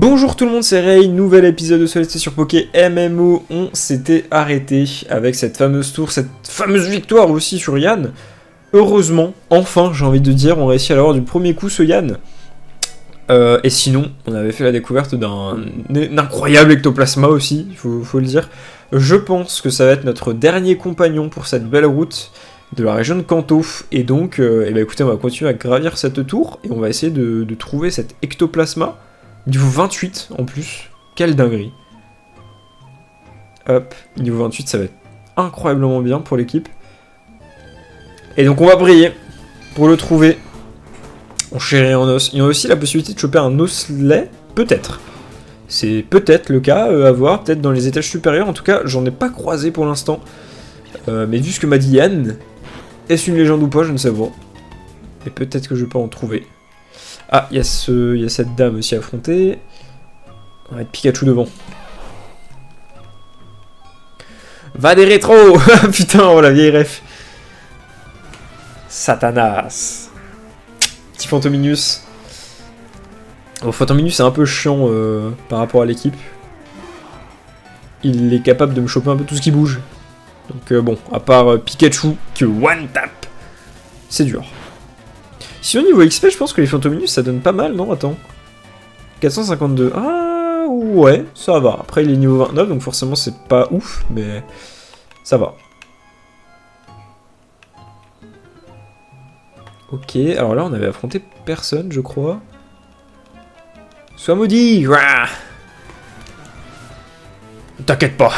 Bonjour tout le monde, c'est Ray, nouvel épisode de Solitaire sur Poké MMO. On s'était arrêté avec cette fameuse tour, cette fameuse victoire aussi sur Yann. Heureusement, enfin j'ai envie de dire, on réussit à l'avoir du premier coup ce Yann. Et sinon, on avait fait la découverte d'un incroyable ectoplasma aussi, il faut le dire. Je pense que ça va être notre dernier compagnon pour cette belle route de la région de Kanto. Et donc, écoutez, on va continuer à gravir cette tour et on va essayer de trouver cet ectoplasma. Niveau 28 en plus, quelle dinguerie. Hop, niveau 28, ça va être incroyablement bien pour l'équipe. Et donc on va briller pour le trouver. On chérit en os. Il y a aussi la possibilité de choper un osselet, peut-être. C'est peut-être le cas à voir, peut-être dans les étages supérieurs. En tout cas, j'en ai pas croisé pour l'instant. Mais vu ce que m'a dit Yann, est-ce une légende ou pas, je ne sais pas. Et peut-être que je peux en trouver. Ah, il y a cette dame aussi à affronter. On va mettre Pikachu devant. Va des rétros. Putain, oh la vieille ref. Satanas. Petit Fantominus. Bon, Fantominus c'est un peu chiant par rapport à l'équipe. Il est capable de me choper un peu tout ce qui bouge. Donc bon, à part Pikachu, que one tap, c'est dur. Sinon niveau XP, je pense que les Fantominus ça donne pas mal, non? Attends. 452. Ah ouais, ça va. Après il est niveau 29, donc forcément c'est pas ouf, mais ça va. Ok, alors là on avait affronté personne, je crois. Sois maudit! T'inquiète pas.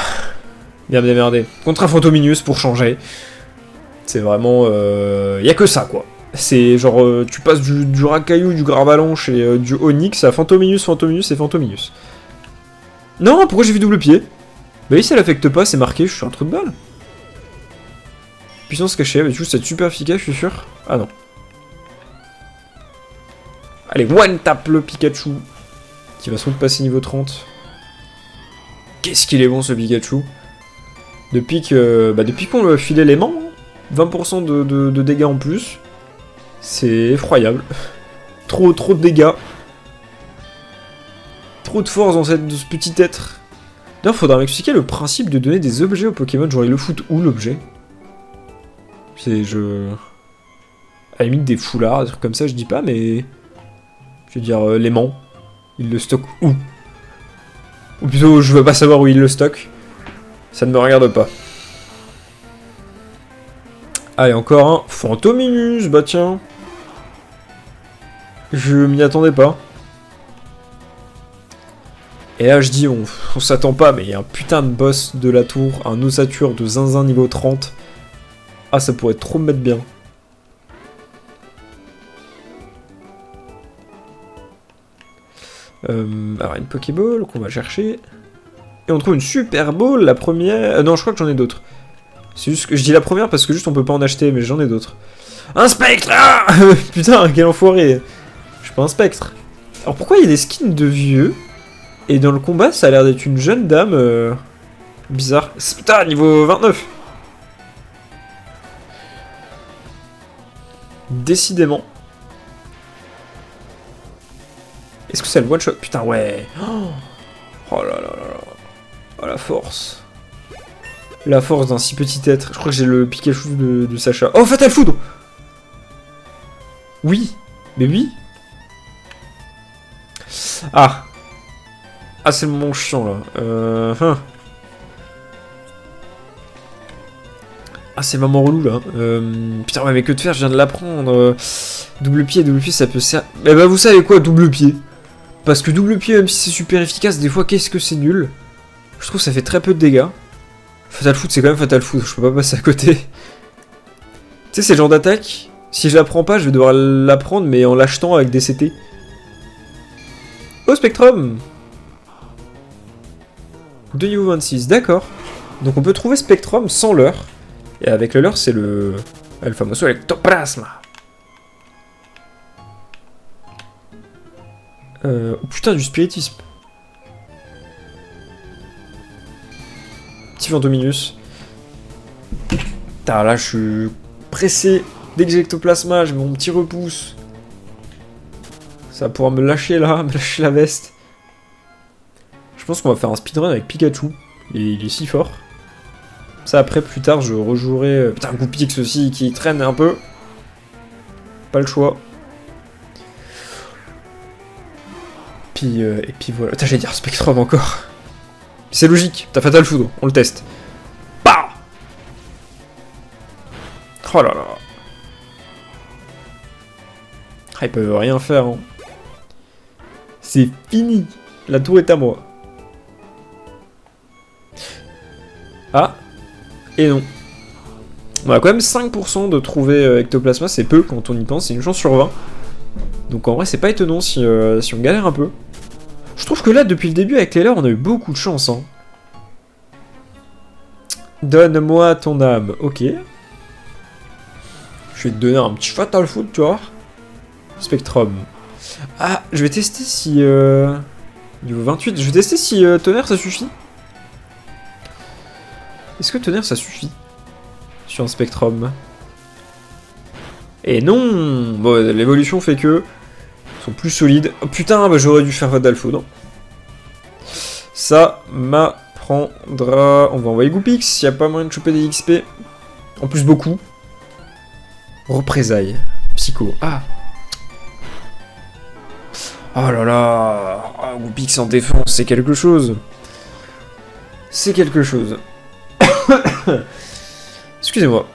Viens me démerder. Contre un Fantominus pour changer. C'est vraiment... y a que ça, quoi. C'est genre, tu passes du Racaillou, du Gravalanche et du Onyx à Fantominus, Fantominus et Fantominus. Non, pourquoi j'ai vu double pied? Bah oui, ça l'affecte pas, c'est marqué, je suis un trou de balle. Puissance cachée, mais du coup, c'est super efficace, je suis sûr. Ah non. Allez, one tap le Pikachu. Qui va sans doute passer niveau 30. Qu'est-ce qu'il est bon ce Pikachu. Depuis qu'on lui a filé l'aimant, 20% de dégâts en plus. C'est effroyable. Trop de dégâts. Trop de force dans ce petit être. D'ailleurs, faudra m'expliquer le principe de donner des objets aux Pokémon. Genre, ils le foutent où l'objet? À la limite des foulards, des trucs comme ça, je dis pas, mais... Je veux dire, l'aimant. Il le stocke où? Ou plutôt, je veux pas savoir où il le stocke. Ça ne me regarde pas. Allez, encore un Fantominus, bah tiens. Je m'y attendais pas. Et là, je dis, on s'attend pas, mais il y a un putain de boss de la tour, un ossature de zinzin niveau 30. Ah, ça pourrait trop me mettre bien. Alors, une Pokéball qu'on va chercher. Et on trouve une Super Ball, la première... non, je crois que j'en ai d'autres. C'est juste que je dis la première parce que juste on peut pas en acheter, mais j'en ai d'autres. Un spectre! Ah putain, quel enfoiré! Je suis pas un spectre. Alors pourquoi il y a des skins de vieux? Et dans le combat, ça a l'air d'être une jeune dame... bizarre. Putain, niveau 29! Décidément. Est-ce que c'est le one shot? Putain, ouais! Oh là là là là! Oh la force! La force d'un si petit être. Je crois que j'ai le Pikachu de Sacha. Oh, Fatal Foudre! Oui! Mais oui! Ah! Ah, c'est le moment chiant là. Ah, c'est maman relou là. Putain, ouais, mais que de faire, je viens de l'apprendre. Double pied, ça peut servir. Mais bah, vous savez quoi, double pied? Parce que double pied, même si c'est super efficace, des fois, qu'est-ce que c'est nul? Je trouve que ça fait très peu de dégâts. Fatal Foudre, c'est quand même Fatal Foudre, je peux pas passer à côté. Tu sais, c'est le genre d'attaque, si je la prends pas, je vais devoir la prendre, mais en l'achetant avec des CT. Oh, Spectrum! De niveau 26, d'accord. Donc on peut trouver Spectrum sans leurre. Et avec le leurre, c'est le famoso ectoplasma. Oh putain, du spiritisme. Petit Fantominus. Putain, là, je suis pressé. Dès que j'ai l'ectoplasma, j'ai mon petit repousse. Ça va pouvoir me lâcher là, me lâcher la veste. Je pense qu'on va faire un speedrun avec Pikachu. Il est si fort. Ça, après, plus tard, je rejouerai... Putain, Goupix aussi, qui traîne un peu. Pas le choix. Puis, et puis voilà. Putain, j'allais dire Spectrum encore. C'est logique, t'as Fatal Foudre, on le teste. Bah oh là là. Ah, ils peuvent rien faire, hein. C'est fini. La tour est à moi. Ah. Et non. On a quand même 5% de trouver Ectoplasma, c'est peu quand on y pense, c'est une chance sur 20. Donc en vrai, c'est pas étonnant si on galère un peu. Je trouve que là, depuis le début, avec les leurs, on a eu beaucoup de chance, hein. Donne-moi ton âme, ok. Je vais te donner un petit Fatal Foudre, tu vois. Spectrum. Ah, je vais tester si... Niveau 28, je vais tester si tonnerre, ça suffit. Est-ce que tonnerre, ça suffit sur un Spectrum? Et non. Bon, l'évolution fait que... Ils sont plus solides. Oh putain, bah, j'aurais dû faire Fatal Foudre. Ça m'apprendra... On va envoyer Goupix, s'il n'y a pas moyen de choper des XP. En plus, beaucoup. Représailles. Psycho. Ah. Oh là là. Oh, Goupix en défense, c'est quelque chose. C'est quelque chose. Excusez-moi.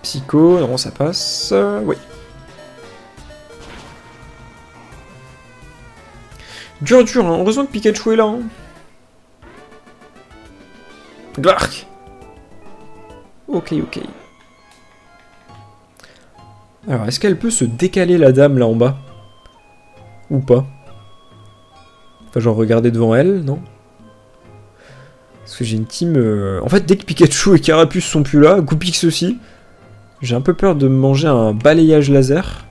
Psycho, non, ça passe. Oui. Dur, dur, hein. Heureusement que Pikachu est là. Hein. Glark. Ok, ok. Alors, est-ce qu'elle peut se décaler, la dame, là en bas? Ou pas? Enfin, genre, regarder devant elle, non? Parce que j'ai une team... En fait, dès que Pikachu et Carapuce sont plus là, Goupix aussi, j'ai un peu peur de me manger un balayage laser.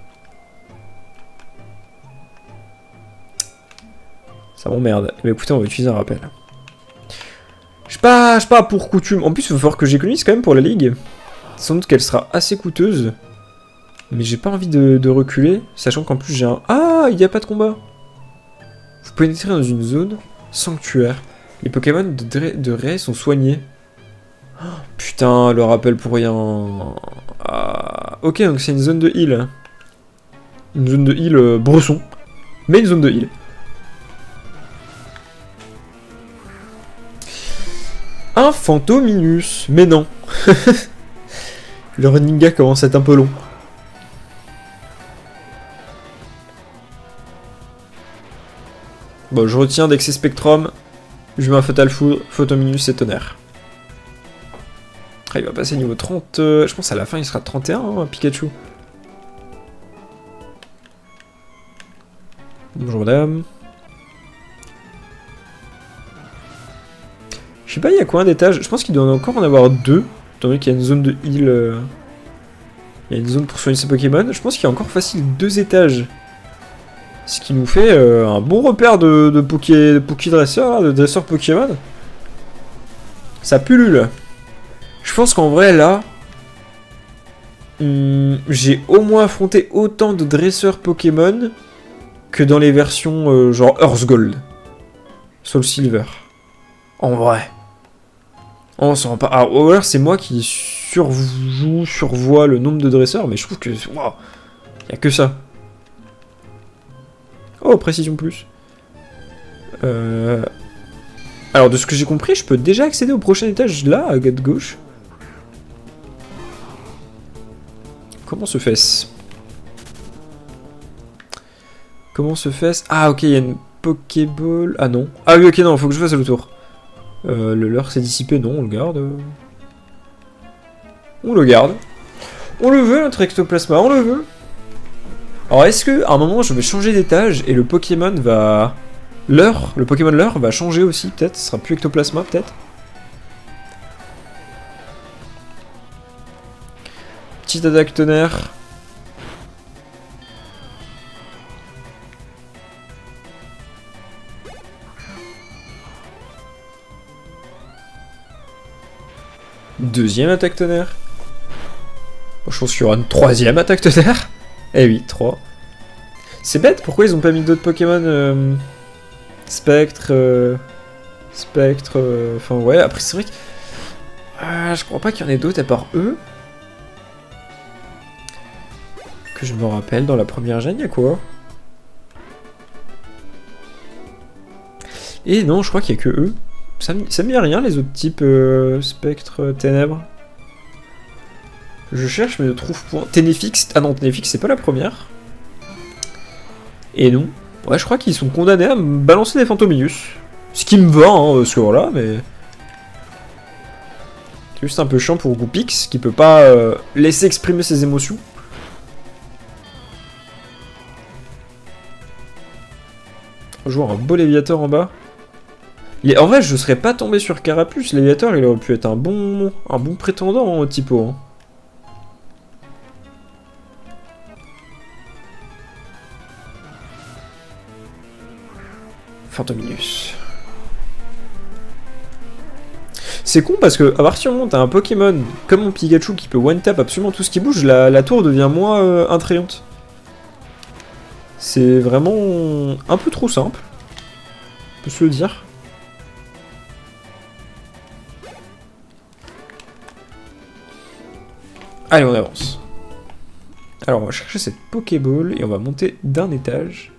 Ça m'emmerde. Mais écoutez, on va utiliser un rappel. Je sais pas pour coutume. En plus, il va falloir que j'économise quand même pour la ligue. Sans doute qu'elle sera assez coûteuse. Mais j'ai pas envie de reculer, sachant qu'en plus j'ai un... Ah, il n'y a pas de combat. Vous pouvez pénétrer dans une zone sanctuaire. Les Pokémon de Ray sont soignés. Oh, putain, le rappel pour rien. Ah, ok, donc c'est une zone de heal. Une zone de heal bresson. Mais une zone de heal. Un Fantominus. Mais non. Le running gag commence à être un peu long. Bon, je retiens dès que c'est Spectrum. Je mets un Fatal Foudre, Fantominus et Tonnerre. Ah, il va passer niveau 30. Je pense à la fin il sera 31, hein, Pikachu. Bonjour madame. Je sais pas, il y a combien d'étages? Je pense qu'il doit encore en avoir 2. Étant donné qu'il y a une zone de heal. Il y a une zone pour soigner ses Pokémon. Je pense qu'il y a encore facile 2 étages. Ce qui nous fait un bon repère de Pokédresseur, de dresseur Pokémon. Ça pullule. Je pense qu'en vrai, là, j'ai au moins affronté autant de dresseurs Pokémon que dans les versions genre Earth Gold. Soul Silver. En vrai. On s'en rend pas... Ah, ou alors c'est moi qui survois le nombre de dresseurs, mais je trouve que... Waouh, y a que ça. Oh, précision plus. Alors, de ce que j'ai compris, je peux déjà accéder au prochain étage là, à gauche. Comment se fait-ce? Comment se fait-ce? Ah, ok, il y a une Pokéball. Ah non. Ah oui, ok, non, faut que je fasse le tour. Le leurre s'est dissipé, non, on le garde. On le garde. On le veut, notre Ectoplasma, on le veut. Alors est-ce que à un moment je vais changer d'étage et le Pokémon va... le Pokémon leurre va changer aussi peut-être? Ce sera plus Ectoplasma peut-être? Petite attaque tonnerre. Deuxième attaque tonnerre. Bon, je pense qu'il y aura une troisième attaque tonnerre. Eh oui, 3. C'est bête, pourquoi ils ont pas mis d'autres Pokémon Spectre... Spectre... Enfin ouais, après c'est vrai que... je crois pas qu'il y en ait d'autres à part eux. Que je me rappelle, dans la première gêne, y'a quoi? Et non, je crois qu'il y a que eux. Ça me dit rien, les autres types Spectre, Ténèbres. Je cherche, mais je trouve point. Ténéfix... Ah non, Ténéfix, c'est pas la première. Et non. Ouais, je crois qu'ils sont condamnés à me balancer des Fantominus. Ce qui me va, hein, ce là mais... C'est juste un peu chiant pour Goopix, qui peut pas laisser exprimer ses émotions. On joue un beau Léviator en bas. En vrai, je serais pas tombé sur Carapuce. Léviator, il aurait pu être un bon prétendant au typo. Hein. Fantominus. C'est con parce que à partir du moment où t'as un Pokémon comme mon Pikachu qui peut one-tap absolument tout ce qui bouge, la tour devient moins attrayante. C'est vraiment un peu trop simple. On peut se le dire. Allez, on avance. Alors, on va chercher cette Pokéball et on va monter d'un étage.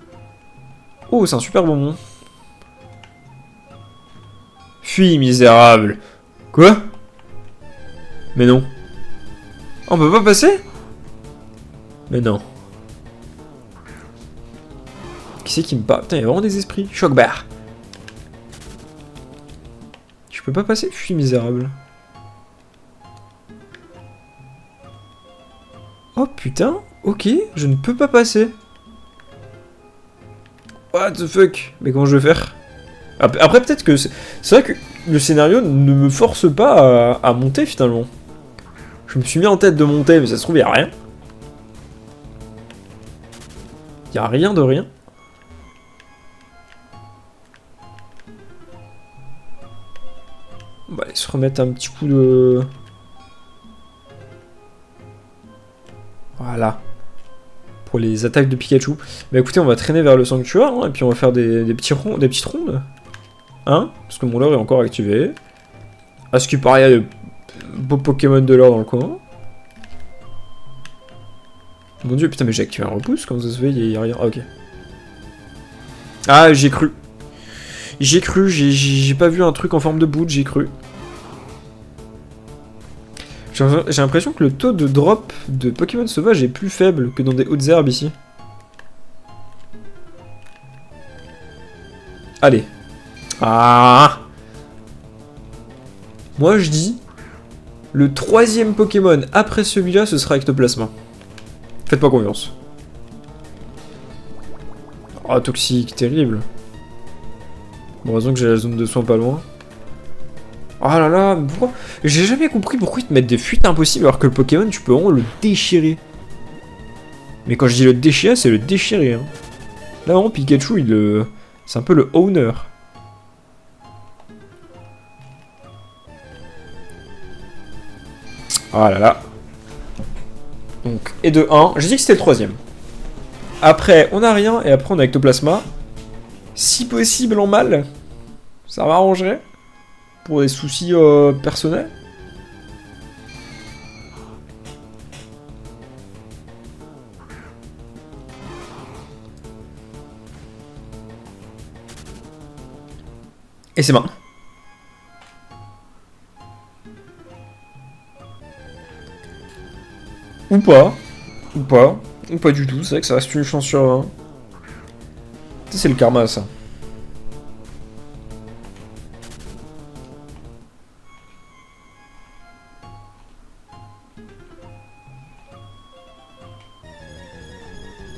Oh, c'est un super bonbon. Fuis, misérable. Quoi? Mais non. On peut pas passer? Mais non. Qui c'est qui me parle? Putain, il y a vraiment des esprits. Choc-barre. Je peux pas passer? Fuis, misérable. Oh putain, ok, je ne peux pas passer. What the fuck? Mais comment je vais faire? Après peut-être que... C'est vrai que le scénario ne me force pas à monter finalement. Je me suis mis en tête de monter, mais ça se trouve, il n'y a rien. Il n'y a rien de rien. On va aller se remettre un petit coup de... Voilà. Pour les attaques de Pikachu. Bah écoutez, on va traîner vers le sanctuaire, hein, et puis on va faire des petites rondes. Hein? Parce que mon leurre est encore activé. À ce qui paraît, il y a de beaux Pokémon de l'or dans le coin. Mon dieu, putain, mais j'ai activé un repousse, comment ça se fait? Il y a rien. Ah, ok. Ah, j'ai cru. J'ai pas vu un truc en forme de bout, j'ai cru. J'ai l'impression que le taux de drop de Pokémon sauvages est plus faible que dans des hautes herbes ici. Allez. Ah! Moi je dis, le 3e Pokémon après celui-là, ce sera Ectoplasma. Faites pas confiance. Oh, toxique, terrible. Bon, heureusement que j'ai la zone de soins pas loin. Oh là là, mais pourquoi? J'ai jamais compris pourquoi ils te mettent des fuites impossibles alors que le Pokémon, tu peux vraiment le déchirer. Mais quand je dis le déchirer, c'est le déchirer. Hein. Là, vraiment, Pikachu, c'est un peu le owner. Oh là là. Donc, et de 1. J'ai dit que c'était le 3e. Après, on a rien, et après, on a Ectoplasma. Si possible, en mal. Ça m'arrangerait. Pour des soucis personnels. Et c'est maintenant. Ou pas. Ou pas. Ou pas du tout. C'est vrai que ça reste une chance sur 20. C'est le karma, ça.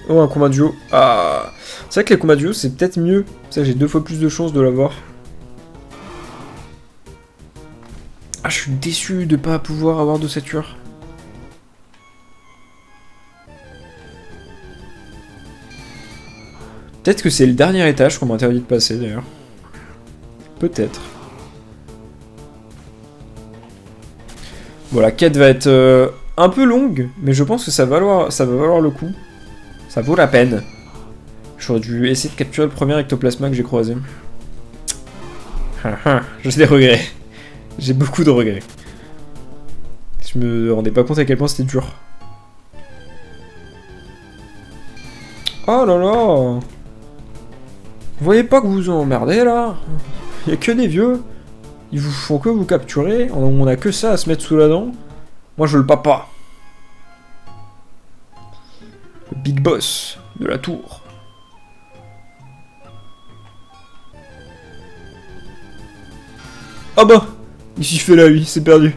Oh, un combat duo. Ah. C'est vrai que les combats duo, c'est peut-être mieux. Ça, j'ai 2 fois plus de chances de l'avoir. Ah, je suis déçu de pas pouvoir avoir d'ossature. Peut-être que c'est le dernier étage qu'on m'interdit de passer, d'ailleurs. Peut-être. Bon, la quête va être un peu longue, mais je pense que ça va valoir le coup. Ça vaut la peine. J'aurais dû essayer de capturer le premier ectoplasma que j'ai croisé. J'ai des regrets. J'ai beaucoup de regrets. Je me rendais pas compte à quel point c'était dur. Oh là là! Vous voyez pas que vous vous emmerdez là? Y'a que des vieux. Ils vous font que vous capturer. On a que ça à se mettre sous la dent. Moi je veux le papa. Le big boss de la tour. Ah bah! Il s'y fait là lui, c'est perdu.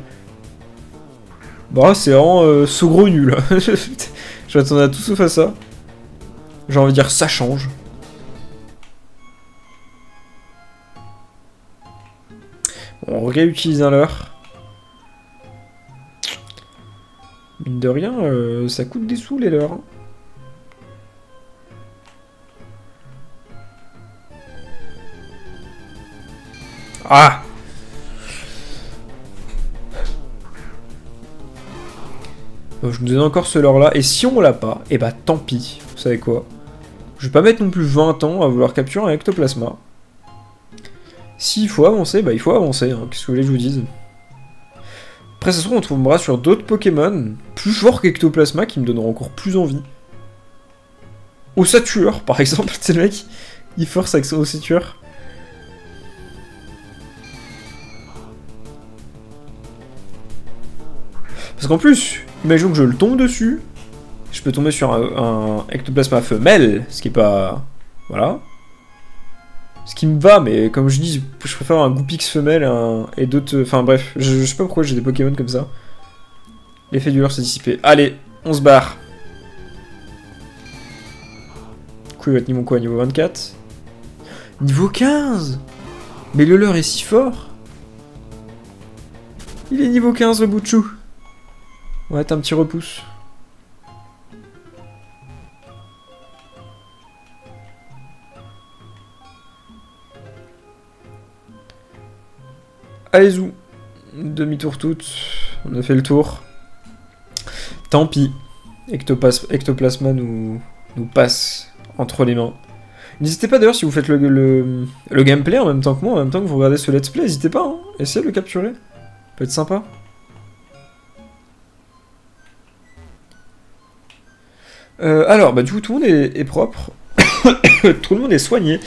Bah c'est vraiment saugrenu là. Je m'attendais à tout sauf à ça. J'ai envie de dire ça change. On réutilise un leurre. Mine de rien, ça coûte des sous les leurres. Ah! Je me donne encore ce leurre là. Et si on l'a pas, et bah tant pis. Vous savez quoi? Je vais pas mettre non plus 20 ans à vouloir capturer un ectoplasma. S'il faut avancer, bah il faut avancer. Hein. Qu'est-ce que vous voulez que je vous dise? Après, ça se trouve, on tombera sur d'autres Pokémon plus forts qu'Ectoplasma qui me donneront encore plus envie. Ossature, par exemple. C'est le mec, il force avec son Ossature. Parce qu'en plus, imaginons que je le tombe dessus. Je peux tomber sur un Ectoplasma femelle, ce qui est pas... Voilà. Ce qui me va, mais comme je dis, je préfère un Goopix femelle et d'autres... Enfin bref, je sais pas pourquoi j'ai des Pokémon comme ça. L'effet du leurre s'est dissipé. Allez, on se barre. Du coup, il va être niveau quoi? Niveau 24? Niveau 15? Mais le leurre est si fort. Il est niveau 15, le bout de chou. On va être un petit repousse. Allez-y, demi-tour toute, on a fait le tour. Tant pis, Ectoplasma nous passe entre les mains. N'hésitez pas d'ailleurs si vous faites le gameplay en même temps que moi, en même temps que vous regardez ce let's play, n'hésitez pas, hein, essayez de le capturer, ça peut être sympa. Alors, bah du coup tout le monde est propre, tout le monde est soigné.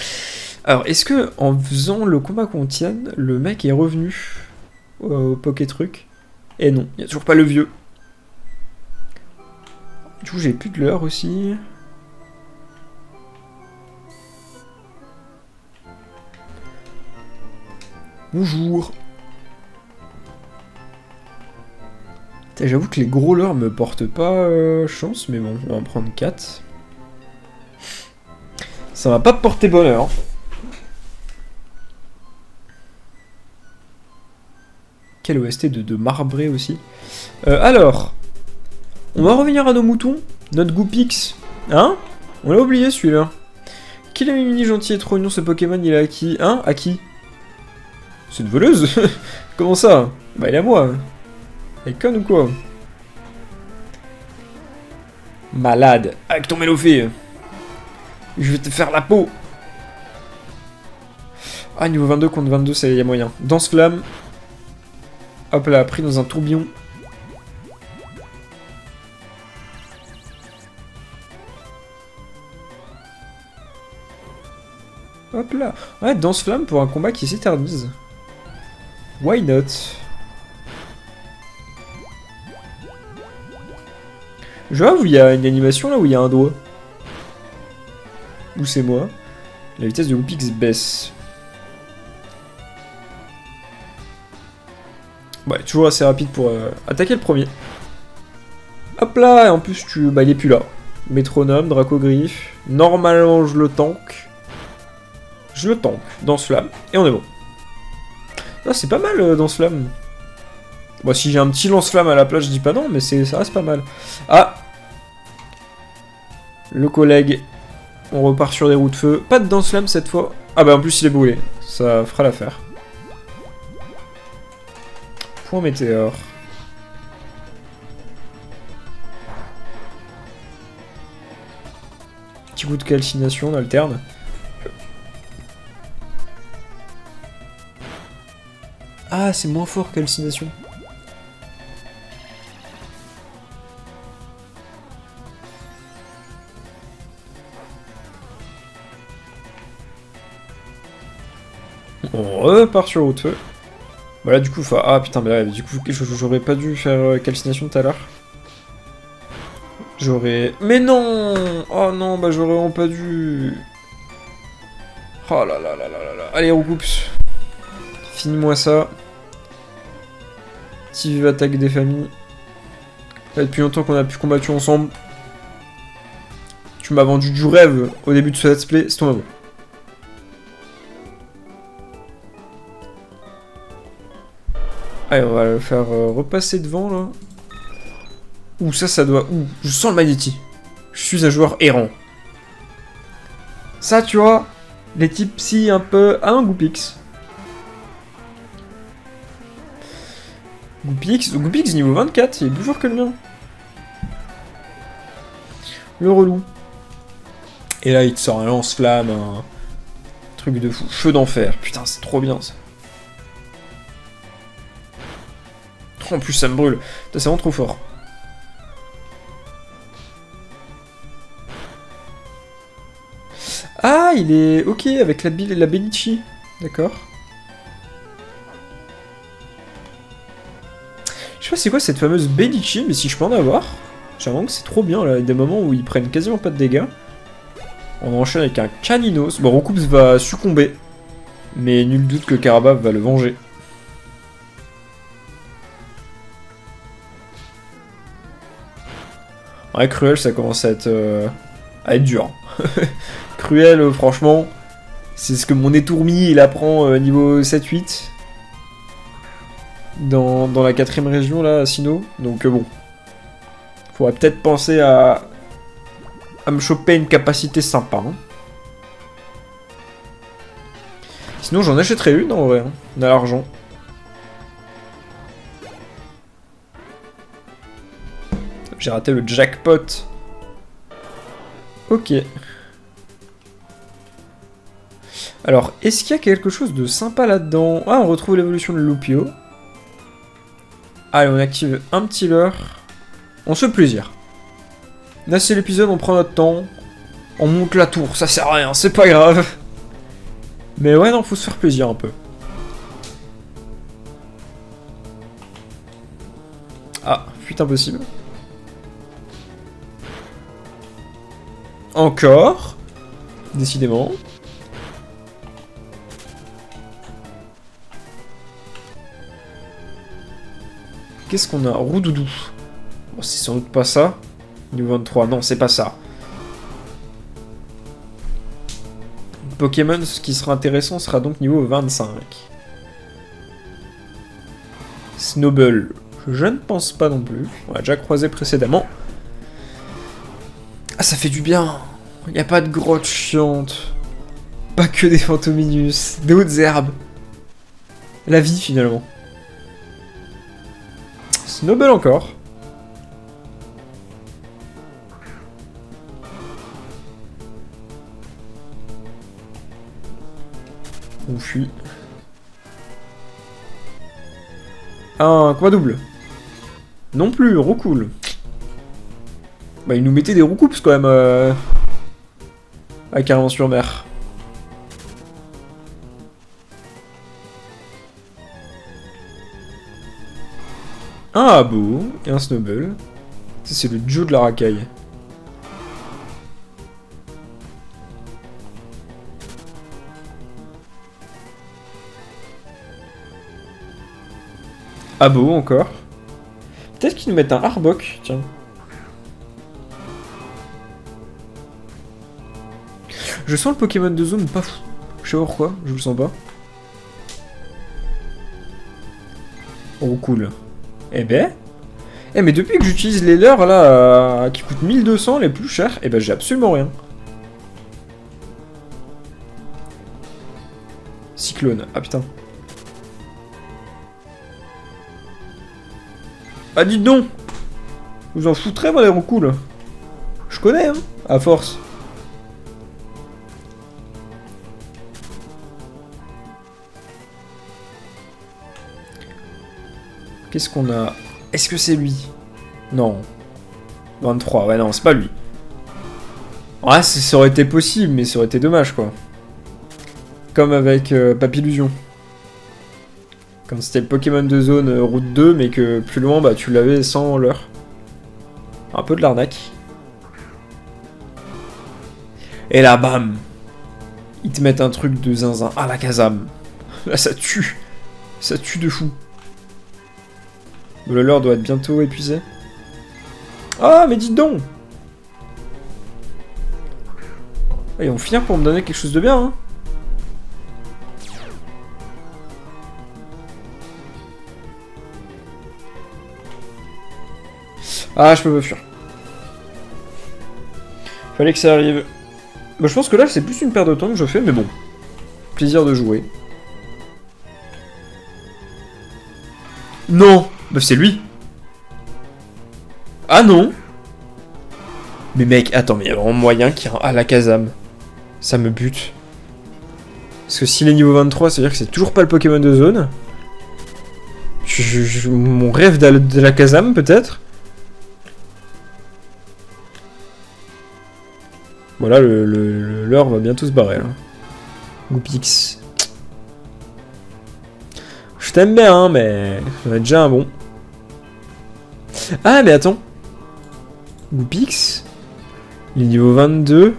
Alors, est-ce que en faisant le combat qu'on tienne, le mec est revenu au Poké Truc? Et non, il n'y a toujours pas le vieux. Du coup, j'ai plus de leurre aussi. Bonjour. J'avoue que les gros leurres me portent pas chance, mais bon, on va en prendre 4. Ça va pas porter bonheur. Quel OST de marbré aussi. Alors, on va revenir à nos moutons. Notre Goopix. Hein? On l'a oublié celui-là. Quel est mini gentil et trop mignon ce Pokémon? Il est à qui? Hein? À qui? C'est une voleuse? Comment ça? Bah il est à moi. Elle est conne ou quoi? Malade. Avec ton Mélofée. Je vais te faire la peau. Ah, niveau 22 contre 22, ça y a moyen. Danse flamme. Hop là, pris dans un tourbillon. Hop là. Ouais, danse flamme pour un combat qui s'éternise. Why not? Je vois où il y a une animation là où il y a un doigt. Où c'est moi? La vitesse de Goopix baisse. Ouais, toujours assez rapide pour attaquer le premier. Hop là, et en plus bah, il est plus là. Métronome, Dracogriffe. Normalement je le tank. Je le tank, Danse Flamme, et on est bon. Ah, c'est pas mal Danse Flamme. Bon, si j'ai un petit lance-flamme à la place, je dis pas non, mais ça reste pas mal. Ah! Le collègue. On repart sur des roues de feu. Pas de danse-flamme cette fois. Ah bah en plus il est brûlé. Ça fera l'affaire. Point météore. Petit coup de calcination, on alterne. Ah, c'est moins fort calcination. On repart sur haut de feu. Voilà, du coup, ah putain, mais du coup, j'aurais pas dû faire calcination tout à l'heure. J'aurais... Mais non! Oh non, bah j'aurais vraiment pas dû... Oh là là là là là là. Allez, Roucoups. Finis-moi ça. Si vive attaque des familles. Là, depuis longtemps qu'on a pu combattre ensemble. Tu m'as vendu du rêve au début de ce let's play, c'est ton moment. Allez, on va le faire repasser devant, là. Ouh, ça doit... Ouh, je sens le magnéti. Je suis un joueur errant. Ça, tu vois, les types psy un peu... Ah non, Goupix. Goupix niveau 24, il est plus fort que le mien. Le relou. Et là, il te sort un lance-flamme, un truc de fou. Feu d'enfer. Putain, c'est trop bien, ça. En plus, ça me brûle. C'est vraiment trop fort. Ah, il est... Ok, avec la Benichi. D'accord. Je sais pas c'est quoi cette fameuse Benichi, mais si je peux en avoir... J'ai l'impression que c'est trop bien, là. Il y a des moments où ils prennent quasiment pas de dégâts. On enchaîne avec un Caninos. Bon, Roucoups va succomber. Mais nul doute que Karabab va le venger. Ouais, Cruel, ça commence à être dur. Cruel, franchement, c'est ce que mon étourmi, il apprend niveau 7-8. Dans la 4ème région, là, à Sinnoh. Donc bon. Faudrait peut-être penser à me choper une capacité sympa. Hein. Sinon, j'en achèterais une, en vrai. Hein. On a l'argent. J'ai raté le jackpot. Ok. Alors, est-ce qu'il y a quelque chose de sympa là-dedans? Ah, on retrouve l'évolution de Lupio. Allez, on active un petit leurre. On se fait plaisir. Là, c'est l'épisode, on prend notre temps. On monte la tour, ça sert à rien, c'est pas grave. Mais ouais, non, faut se faire plaisir un peu. Ah, fuite impossible. Encore. Décidément. Qu'est-ce qu'on a? Roudoudou. Bon, c'est sans doute pas ça. Niveau 23, non, c'est pas ça. Pokémon, ce qui sera intéressant sera donc niveau 25. Snowball, je ne pense pas non plus. On l'a déjà croisé précédemment. Ah, ça fait du bien. Il n'y a pas de grotte chiante. Pas que des Fantominus. Des hautes herbes. La vie, finalement. Snowball encore. On fuit. Ah, un combat double. Non plus, Roucoule. Bah, il nous mettait des Roucoups quand même. À Caravan-sur-Mer. Un Abo et un Snowball. Ça, c'est le Joe de la racaille. Abo encore. Peut-être qu'ils nous mettent un Arbok, tiens. Je sens le Pokémon de zone pas fou. Je sais pas pourquoi, je le sens pas. Oh cool. Eh ben. Eh mais depuis que j'utilise les leurs là, qui coûtent 1200 les plus chers, eh ben j'ai absolument rien. Cyclone, ah putain. Ah dites donc. Vous en foutrez moi les roucoules. Je connais hein, à force. Qu'est-ce qu'on a? Est-ce que c'est lui? Non. 23, ouais non, c'est pas lui. Ouais, ça aurait été possible, mais ça aurait été dommage, quoi. Comme avec Papillusion. Quand c'était le Pokémon de zone route 2, mais que plus loin, bah tu l'avais sans l'heure. Un peu de l'arnaque. Et là, bam! Ils te mettent un truc de zinzin à la Kazam. Là, ça tue. Ça tue de fou. Le leurre doit être bientôt épuisé. Ah, mais dites donc! Ils vont finir pour me donner quelque chose de bien, hein. Ah, je peux pas fuir. Fallait que ça arrive. Bah, je pense que là, c'est plus une perte de temps que je fais, mais bon. Plaisir de jouer. Non! Bah, c'est lui! Ah non! Mais mec, attends, mais il y a vraiment moyen qu'il y ait un Alakazam. Ça me bute. Parce que s'il est niveau 23, ça veut dire que c'est toujours pas le Pokémon de zone. Mon rêve d'Alakazam, peut-être. Voilà, le leurre va bientôt se barrer, là. Goupix. Je t'aime bien, hein, mais... ça va être déjà un bon. Ah, mais attends. Goupix. Il est niveau 22.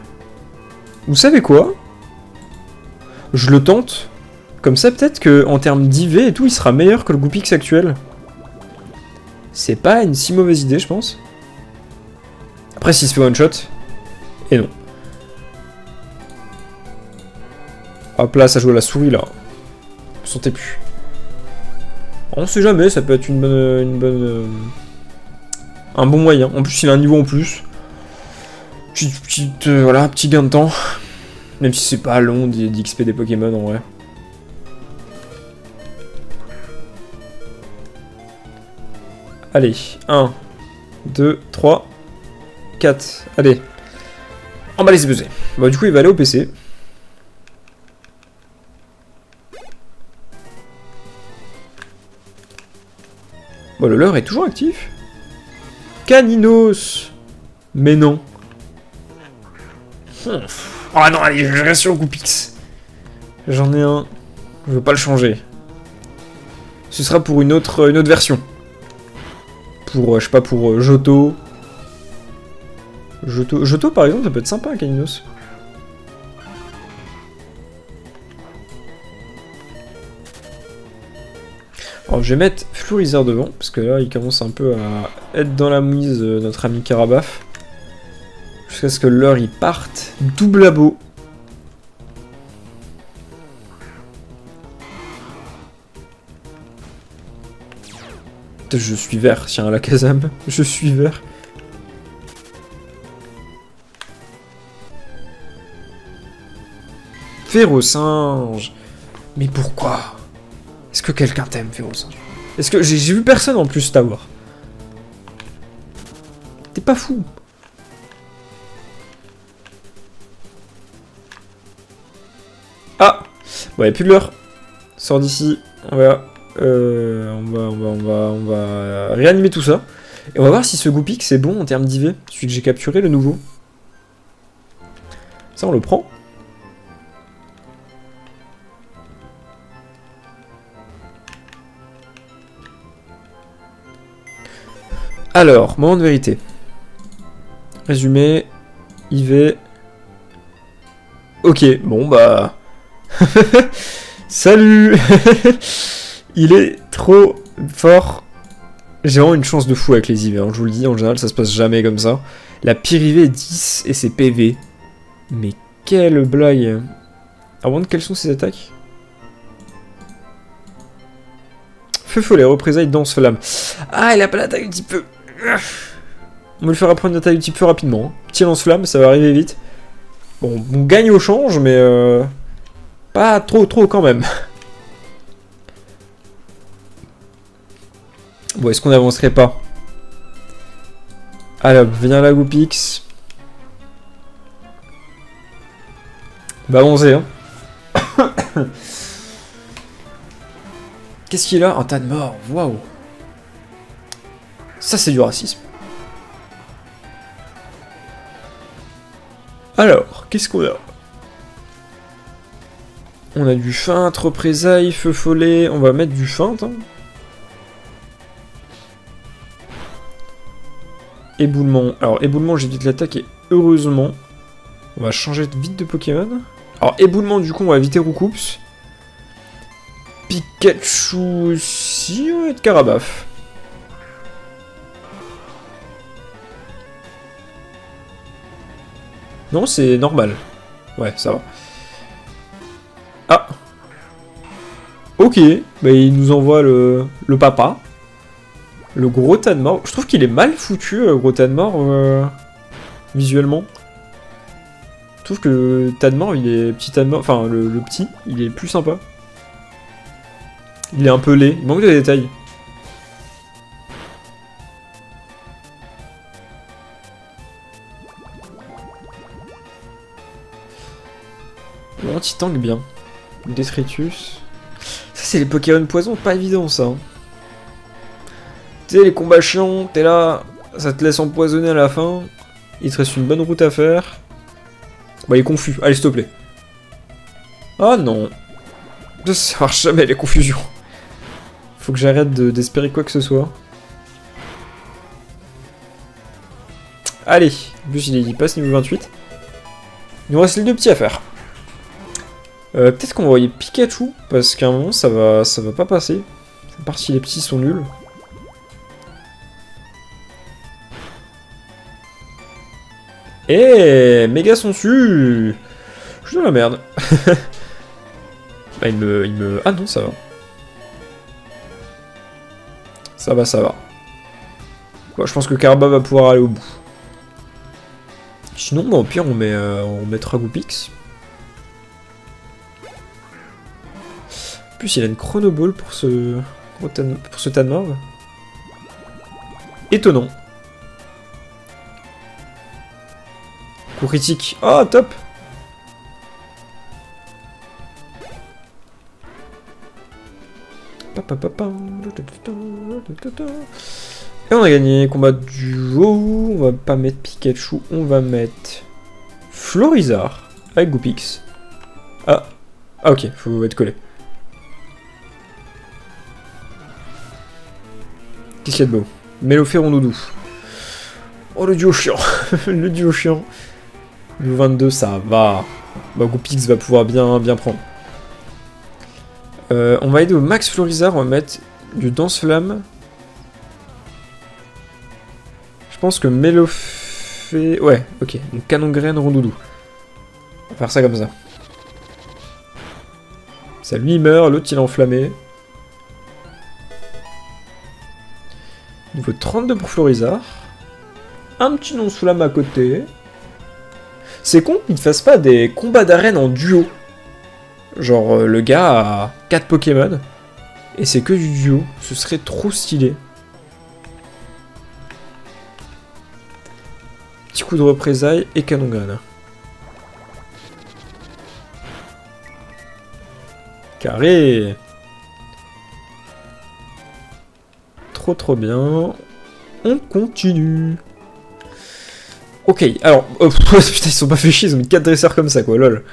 Vous savez quoi? Je le tente. Comme ça, peut-être qu'en termes d'IV et tout, il sera meilleur que le Goupix actuel. C'est pas une si mauvaise idée, je pense. Après, s'il se fait one-shot... Et non. Hop là, ça joue à la souris, là. Vous sentez plus. On sait jamais, ça peut être une bonne... un bon moyen. En plus, il a un niveau en plus. Voilà, petit gain de temps. Même si c'est pas long d'XP des Pokémon, en vrai. Allez, 1, 2, 3, 4. Allez. Emballez ces pesées. Bon, du coup, il va aller au PC. Bon, le leurre est toujours actif. Caninos. Mais non. Oh non, allez, je reste sur le Goupix. J'en ai un. Je veux pas le changer. Ce sera pour une autre version. Pour, je sais pas, pour Johto. Johto, par exemple, ça peut être sympa, Caninos. Alors, je vais mettre Florizard devant, parce que là, il commence un peu à être dans la mouise, notre ami Carabaf. Jusqu'à ce que l'heure, il parte. Double abo. Je suis vert, tiens, à la Kazam. Je suis vert. Férocinge. Mais pourquoi? Est-ce que quelqu'un t'aime, Férocinge? Est-ce que... J'ai vu personne en plus t'avoir. T'es pas fou. Ah! Bon, y'a plus de l'heure. Sors d'ici. On va réanimer tout ça. Et on va voir si ce Goupix c'est bon en termes d'IV. Celui que j'ai capturé, le nouveau. Ça, on le prend. Alors, moment de vérité. Résumé. IV. Ok, bon bah... Salut. Il est trop fort. J'ai vraiment une chance de fou avec les IV, hein. Je vous le dis, en général ça se passe jamais comme ça. La pire IV est 10 et c'est PV. Mais quelle blague. Avant, quelles sont ses attaques? Feu follet, représailles, danse flamme. Ah, il a pas l'attaque du type feu. On va lui faire apprendre une attaque du type feu rapidement, hein. Petit lance-flamme, ça va arriver vite. Bon, on gagne au change, mais pas trop quand même. Bon, est-ce qu'on n'avancerait pas? Allez hop, viens là, Goupix. Bah, avancer, hein. Qu'est-ce qu'il a? Un tas de morts, waouh. Ça, c'est du racisme. Alors, qu'est-ce qu'on a? On a du feinte, représailles, feu follet. On va mettre du feinte. Hein. Éboulement. Alors, éboulement, j'évite l'attaque et heureusement, on va changer vite de Pokémon. Alors, éboulement, du coup, on va éviter Roucoups. Pikachu aussi, on va être Carabaf. Non, c'est normal. Ouais, ça va. Ah. Ok, bah il nous envoie le papa. Le gros tas de mort. Je trouve qu'il est mal foutu, le gros tas de mort, visuellement. Je trouve que tas de mort, il est petit tas de mort. Enfin, le petit, il est plus sympa. Il est un peu laid, il manque de détails. Le anti-tank bien. Detritus. Ça c'est les Pokémon poison, pas évident ça. Hein. Tu sais les combats chiants, t'es là, ça te laisse empoisonner à la fin. Il te reste une bonne route à faire. Bah il est confus, allez s'il te plaît. Ah non. Ça marche jamais les confusions. Faut que j'arrête d'espérer quoi que ce soit. Allez, en plus il passe niveau 28. Il nous reste les deux petits à faire. Peut-être qu'on va envoyer Pikachu, parce qu'à un moment ça va pas passer. À part si les petits sont nuls. Eh, méga sont su. Je suis dans la merde. Bah il me... Ah non, ça va. Ça va, ça va. Bon, je pense que Caraba va pouvoir aller au bout. Sinon, bah, au pire, on mettra Goupix. En plus, il a une chronoball pour ce tas de mauve. Étonnant. Coup critique. Oh, top! Et on a gagné combat duo. On va pas mettre Pikachu, on va mettre Florizard avec Goupix. Ah, ok, faut être collé. Qu'est-ce qu'il y a de beau? Méloféron Doudou. Oh le duo chiant. Le duo chiant. Le 22 ça va. Bah Goupix va pouvoir bien prendre. On va aider au max Florizard, on va mettre du Danse-Flamme. Je pense que Mélofé... Ouais, ok. Donc Canon-Graine, Rondoudou. On va faire ça comme ça. Ça lui il meurt, l'autre il est enflammé. Niveau 32 pour Florizard. Un petit Danse-Flamme à côté. C'est con qu'ils ne fassent pas des combats d'arène en duo. Genre, le gars a 4 Pokémon, et c'est que du duo, ce serait trop stylé. Petit coup de représailles et Canon-Graine. Carré. Trop bien. On continue. Ok, alors... putain, ils sont pas fait chier, ils ont mis 4 dresseurs comme ça, quoi, lol.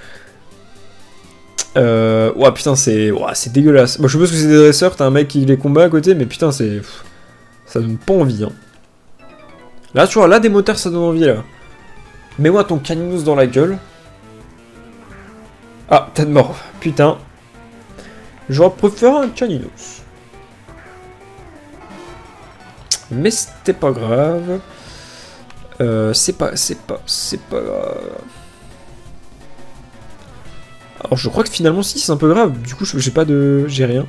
Ouais, putain, c'est dégueulasse. Bon, je suppose que c'est des dresseurs, t'as un mec qui les combat à côté, mais putain, c'est... Ça donne pas envie, hein. Là, tu vois, là, des moteurs, ça donne envie, là. Mets-moi ton Caninos dans la gueule. Ah, t'as de mort. Putain. J'aurais préféré un Caninos. Mais c'était pas grave. C'est pas grave. Alors je crois que finalement si c'est un peu grave, du coup j'ai rien.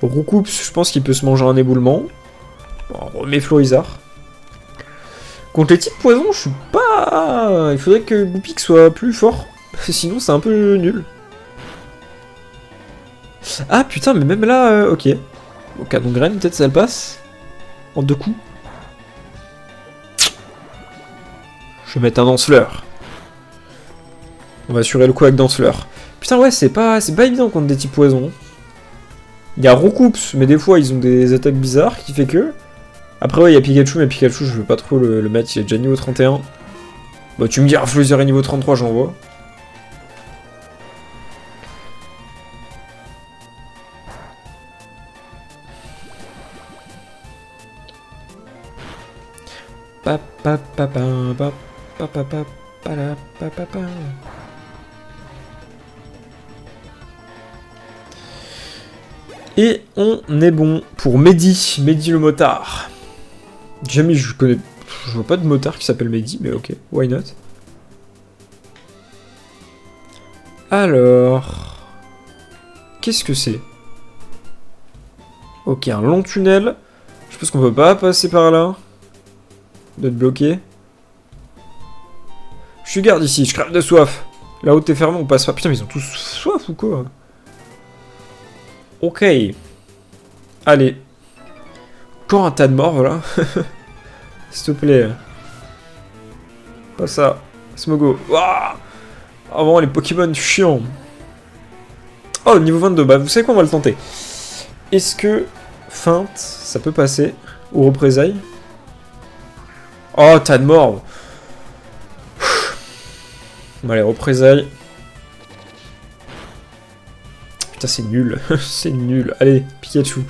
Roucoups, je pense qu'il peut se manger un éboulement. Bon, on remet Florizard. Contre les types poison, je suis pas... Il faudrait que Goupix soit plus fort, sinon c'est un peu nul. Ah putain, mais même là, ok. Bon, Canon-Graine, peut-être ça le passe. En 2 coups. Je vais mettre un Dansefleur. On va assurer le coup avec Dansefleur. Putain ouais, c'est pas évident contre des types poison. Il y a Roucoups, mais des fois ils ont des attaques bizarres qui fait que... Après ouais, il y a Pikachu, mais Pikachu je veux pas trop le mettre, il est déjà niveau 31. Bah tu me dis, Fleuzer est niveau 33, j'envoie. Et on est bon pour Mehdi, Mehdi le motard. Jamais je vois pas de motard qui s'appelle Mehdi, mais ok, why not. Alors... Qu'est-ce que c'est? Ok, un long tunnel. Je pense qu'on peut pas passer par là. D'être bloqué. Je suis garde ici, je crève de soif. Là où t'es fermé, on passe pas. Putain, mais ils ont tous soif ou quoi? Ok. Allez. Encore un tas de morts, voilà. S'il te plaît. Pas ça. Smogo. Waouh. Avant les Pokémon chiants. Oh, niveau 22. Bah, vous savez quoi, on va le tenter. Est-ce que feinte, ça peut passer? Ou représailles? Oh, tas de morts. Bon, allez, représailles. Putain, c'est nul. C'est nul. Allez, Pikachu.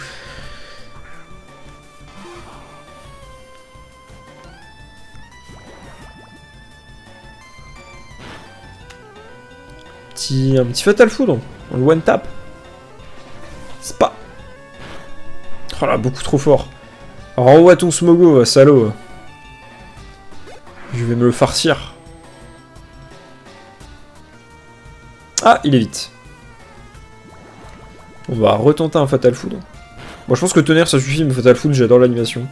Un petit Fatal Foudre. On le one-tap. C'est pas... Oh là, beaucoup trop fort. Renvoie ton Smogo, salaud. Je vais me le farcir. Ah, il est vite. On va retenter un Fatal Foudre. Bon, je pense que tonnerre ça suffit, mais Fatal Foudre, j'adore l'animation.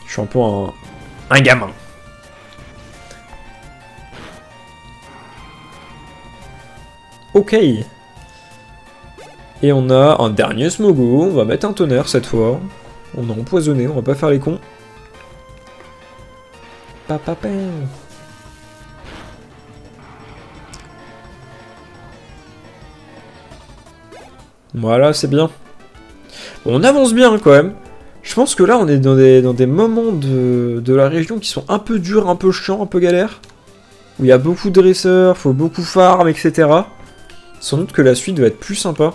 Je suis un peu un gamin. Ok. Et on a un dernier Smogo. On va mettre un tonnerre cette fois. On a empoisonné, on va pas faire les cons. Papapin. Voilà, c'est bien. Bon, on avance bien quand même. Je pense que là, on est dans des moments de la région qui sont un peu durs, un peu chiants, un peu galères. Où il y a beaucoup de dresseurs, faut beaucoup farm, etc. Sans doute que la suite va être plus sympa.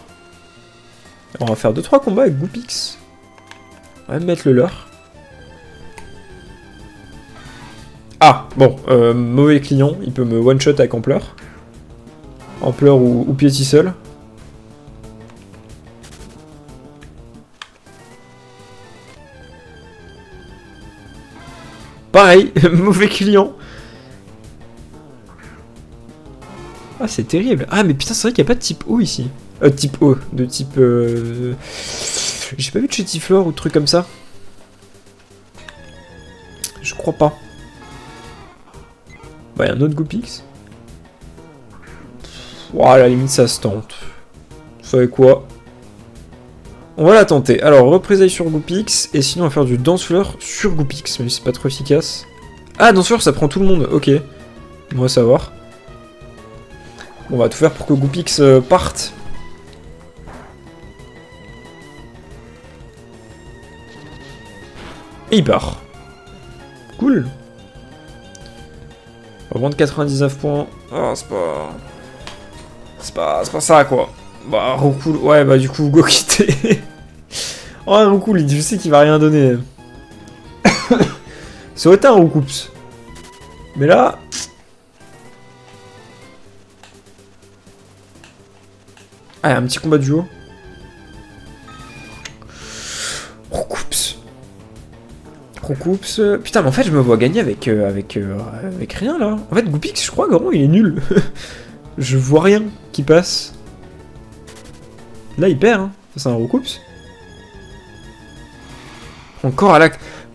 On va faire 2-3 combats avec Goopix. On va même mettre le leur. Ah, bon, mauvais client, il peut me one-shot avec Ampleur. Ampleur ou Piétisseul. Pareil, mauvais client. Ah, c'est terrible. Ah, mais putain, c'est vrai qu'il n'y a pas de type O ici. Type O, de type... J'ai pas vu de Chétiflore ou de trucs comme ça. Je crois pas. Bah, il y a un autre Goopix. Ouah, à la limite, ça se tente. Vous savez quoi? On va la tenter. Alors, représailles sur Goopix, et sinon on va faire du Dansefleur sur Goopix, même si c'est pas trop efficace. Ah, Dansefleur, ça prend tout le monde, ok. On va savoir. On va tout faire pour que Goopix parte. Et il part. Cool. On va prendre 99 points. Oh, c'est pas... C'est pas ça, quoi. Bah, Roucool... Ouais, bah du coup, go quitter. Oh, un Roucool, je sais qu'il va rien donner. Ça aurait été un Roucoups. Mais là... Ah, un petit combat duo. Roucoups. Roucoups... Putain, mais en fait, je me vois gagner avec rien, là. En fait, Goopix, je crois, gros, il est nul. Je vois rien qui passe. Là, il perd, hein. C'est un Roucoups. Encore à la...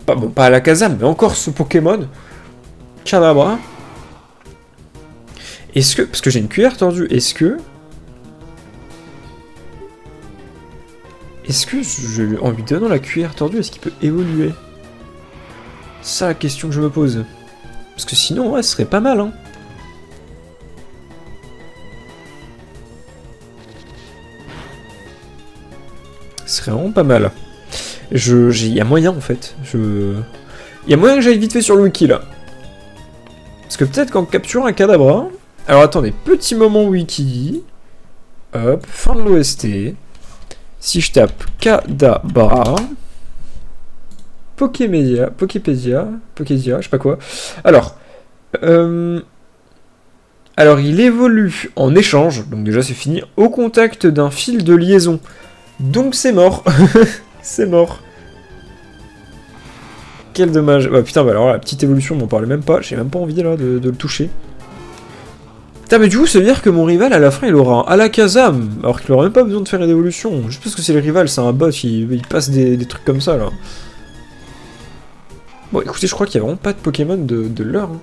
Pas à la Kazam, mais encore ce Pokémon. Kadabra. Est-ce que... Parce que j'ai une cuillère tordue. Est-ce que... en lui donnant la cuillère tordue, est-ce qu'il peut évoluer? C'est ça la question que je me pose. Parce que sinon, ouais, ce serait pas mal, hein. Ce serait vraiment pas mal. Il y a moyen en fait. Il y a moyen que j'aille vite fait sur le wiki là. Parce que peut-être qu'en capturant un Kadabra... Alors attendez, petit moment wiki. Hop, fin de l'OST. Si je tape Kadabra... Poképedia, je sais pas quoi. Alors, il évolue en échange, donc déjà c'est fini, au contact d'un fil de liaison. Donc c'est mort. C'est mort. Quel dommage. Bah putain, bah alors la petite évolution, m'en parlait même pas. J'ai même pas envie là de le toucher. Putain, mais du coup, ça veut dire que mon rival à la fin il aura un Alakazam, alors qu'il aura même pas besoin de faire une évolution. Juste parce que c'est le rival, c'est un bot, il passe des trucs comme ça là. Bon, écoutez, je crois qu'il y a vraiment pas de Pokémon de l'heure. Hein.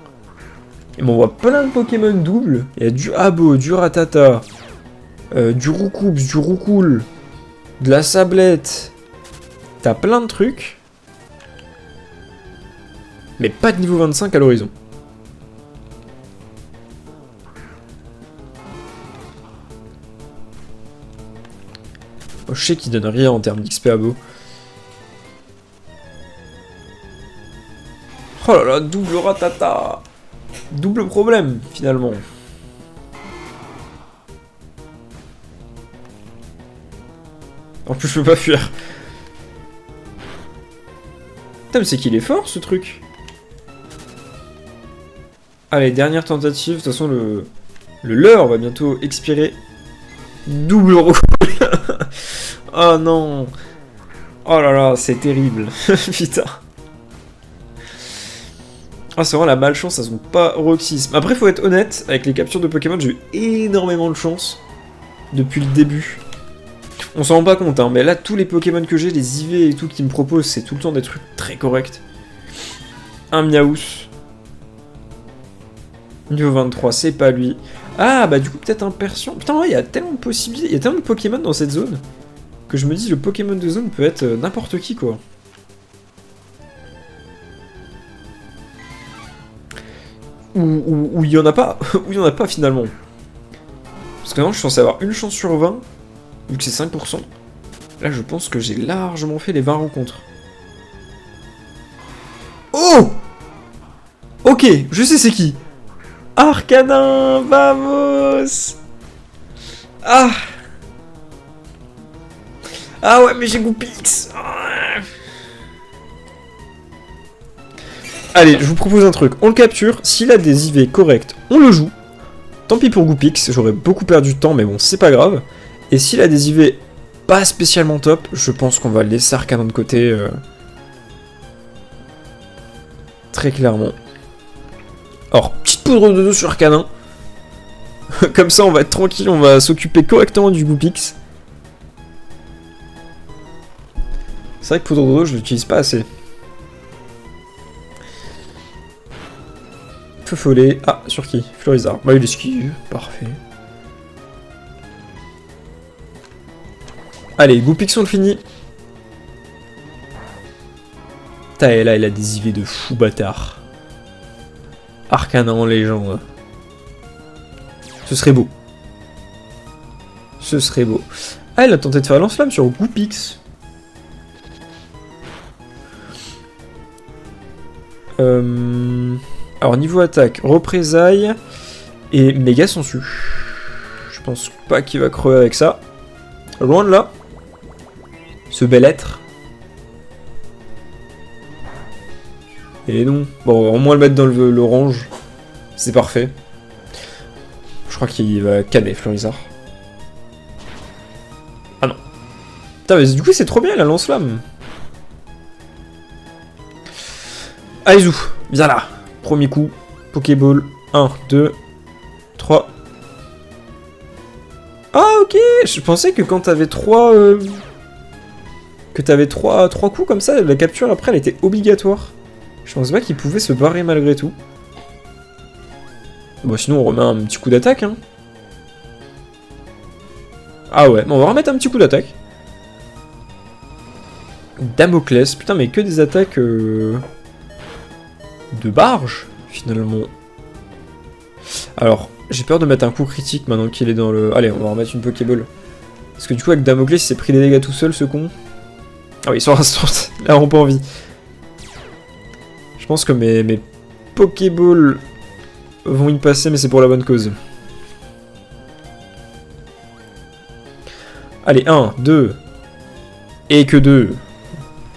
Et on voit plein de Pokémon doubles. Il y a du Abo, du Ratata, du Roucoups, du Roucoule, de la Sablette. T'as plein de trucs. Mais pas de niveau 25 à l'horizon. Oh, je sais qu'il donne rien en termes d'XP Abo. Oh là là, double Ratata. Double problème, finalement. En plus, je peux pas fuir. Putain, mais c'est qu'il est fort, ce truc. Allez, dernière tentative. De toute façon, le leurre va bientôt expirer. Double recul. Oh non. Oh là là, c'est terrible. Putain. Ah, c'est vraiment la malchance à son paroxysme. Après, faut être honnête, avec les captures de Pokémon, j'ai eu énormément de chance depuis le début. On s'en rend pas compte, hein, mais là, tous les Pokémon que j'ai, les IV et tout qui me proposent, c'est tout le temps des trucs très corrects. Un Miaous. Niveau 23, c'est pas lui. Ah, bah du coup, peut-être un Persian. Putain, ouais, il y a tellement de possibilités, il y a tellement de Pokémon dans cette zone, que je me dis, le Pokémon de zone peut être n'importe qui, quoi. Ou il y en a pas, ou il y en a pas finalement. Parce que maintenant je suis censé avoir une chance sur 20, vu que c'est 5%. Là je pense que j'ai largement fait les 20 rencontres. Oh! Ok, je sais c'est qui. Arcanin, vamos! Ah! Ah ouais, mais j'ai Goupix! Allez, je vous propose un truc, on le capture, s'il a des IV corrects, on le joue. Tant pis pour Goupix, j'aurais beaucoup perdu de temps, mais bon, c'est pas grave. Et s'il a des IV pas spécialement top, je pense qu'on va le laisser Arcanin de côté. Très clairement. Alors, petite poudre de dos sur Arcanin. Comme ça, on va être tranquille, on va s'occuper correctement du Goupix. C'est vrai que poudre de dos, je l'utilise pas assez. Feu follet. Ah, sur qui? Florizard. Bah, il esquive. Parfait. Allez, Goupix, on le finit. Putain, et là, il a des IV de fou bâtard. Arcanin en légende. Ce serait beau. Ce serait beau. Ah, il a tenté de faire lance-flamme sur Goupix. Alors niveau attaque, représailles et méga sensu. Je pense pas qu'il va crever avec ça. Loin de là. Ce bel être. Et non. Bon, on va au moins le mettre dans l'orange. C'est parfait. Je crois qu'il va canner Florizard. Ah non. Putain, mais du coup c'est trop bien la lance-flamme. Aizu, viens là. Premier coup, Pokéball, 1, 2, 3. Ah ok, je pensais que quand t'avais 3... que t'avais 3 coups comme ça, la capture après elle était obligatoire. Je pensais pas qu'il pouvait se barrer malgré tout. Bon sinon on remet un petit coup d'attaque hein. Ah ouais, bon, on va remettre un petit coup d'attaque. Damoclès, putain mais que des attaques... de barge, finalement. Alors, j'ai peur de mettre un coup critique maintenant qu'il est dans le... Allez, on va remettre une Pokéball. Parce que du coup, avec Damoclès, il s'est pris des dégâts tout seul, ce con. Ah oui, sur instant, là, on pas envie. Je pense que mes Pokéballs vont y passer, mais c'est pour la bonne cause. Allez, 1, 2. Et que 2.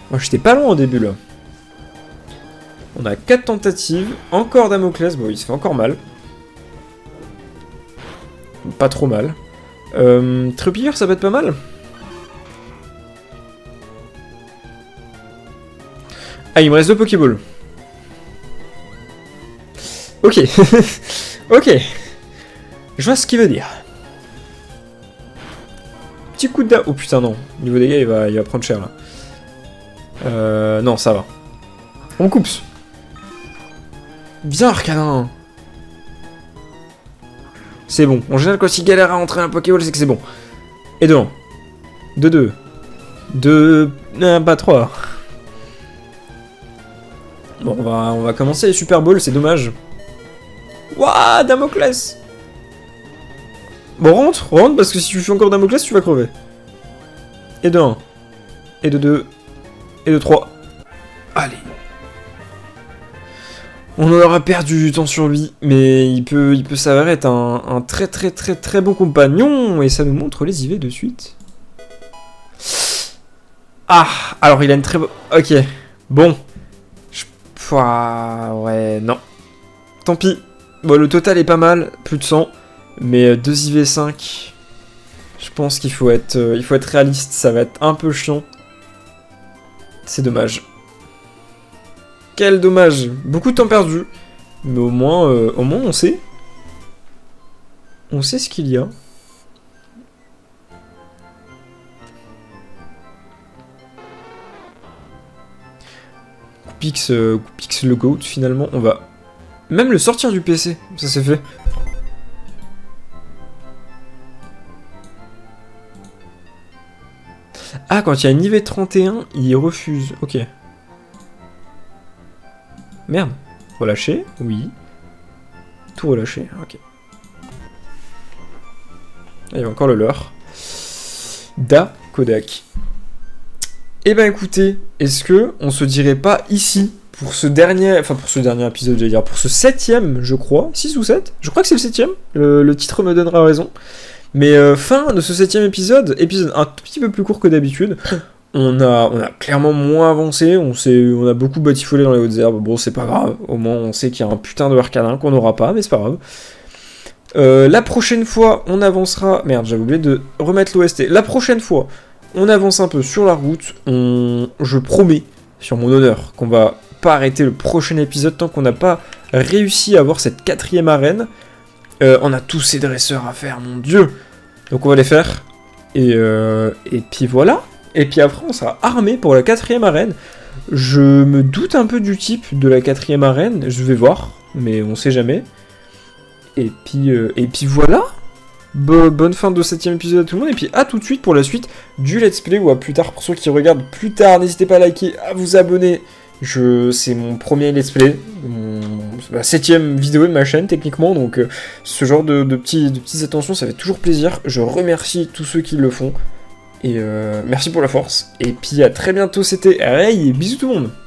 Moi, j'étais pas loin au début, là. On a 4 tentatives. Encore Damoclès. Bon, il se fait encore mal. Pas trop mal. Trépilleur, ça peut être pas mal. Ah, il me reste 2 Pokéballs. Ok. Ok. Je vois ce qu'il veut dire. Petit coup de... Oh putain, non. Niveau dégâts, il va prendre cher, là. Non, ça va. On coupe. Viens, Arcanin. C'est bon. En général, quand il galère à entrer un Pokéball, c'est que c'est bon. Et devant. 2-2. 2... pas 3. Bon, on va commencer les Super Balls, c'est dommage. Waouh, Damoclès. Bon, rentre, parce que si tu fais encore Damoclès, tu vas crever. Et de 1. Et de 2. Et de 3. Allez. On aura perdu du temps sur lui, mais il peut s'avérer être un très bon compagnon, et ça nous montre les IV de suite. Ah, alors il a une très... Ok, bon. Ouais, non. Tant pis. Bon, le total est pas mal, plus de 100, mais 2 IV5, je pense qu'il faut être réaliste, ça va être un peu chiant. C'est dommage. Quel dommage. Beaucoup de temps perdu, mais au moins on sait. On sait ce qu'il y a. Coupix le GOAT, finalement, on va même le sortir du PC, ça c'est fait. Ah, quand il y a une IV31, il refuse, ok. Merde. Relâcher, oui. Tout relâcher, ok. Ah, il y a encore le leurre. Da Kodak. Eh ben écoutez, est-ce que on se dirait pas ici pour ce dernier, épisode, j'allais dire, pour ce 7ème, je crois, 6 ou 7, je crois que c'est le 7ème, le titre me donnera raison, mais fin de ce 7ème épisode un tout petit peu plus court que d'habitude, on a clairement moins avancé, on a beaucoup batifolé dans les hautes herbes, bon c'est pas grave, au moins on sait qu'il y a un putain de Arcanin qu'on n'aura pas, mais c'est pas grave. La prochaine fois, on avancera, merde j'avais oublié de remettre l'OST, la prochaine fois, on avance un peu sur la route, je promets, sur mon honneur, qu'on va pas arrêter le prochain épisode tant qu'on n'a pas réussi à avoir cette 4ème arène. On a tous ces dresseurs à faire, mon dieu. Donc on va les faire. Et puis voilà. Et puis après on sera armé pour la 4ème arène. Je me doute un peu du type de la 4ème arène, je vais voir, mais on sait jamais. Et puis voilà. Bonne fin de 7ème épisode à tout le monde, et puis à tout de suite pour la suite du let's play, ou à plus tard pour ceux qui regardent plus tard, n'hésitez pas à liker, à vous abonner, c'est mon premier let's play, la 7ème vidéo de ma chaîne techniquement, donc ce genre de petites attentions, ça fait toujours plaisir, je remercie tous ceux qui le font, et merci pour la force, et puis à très bientôt, c'était Ray, bisous tout le monde.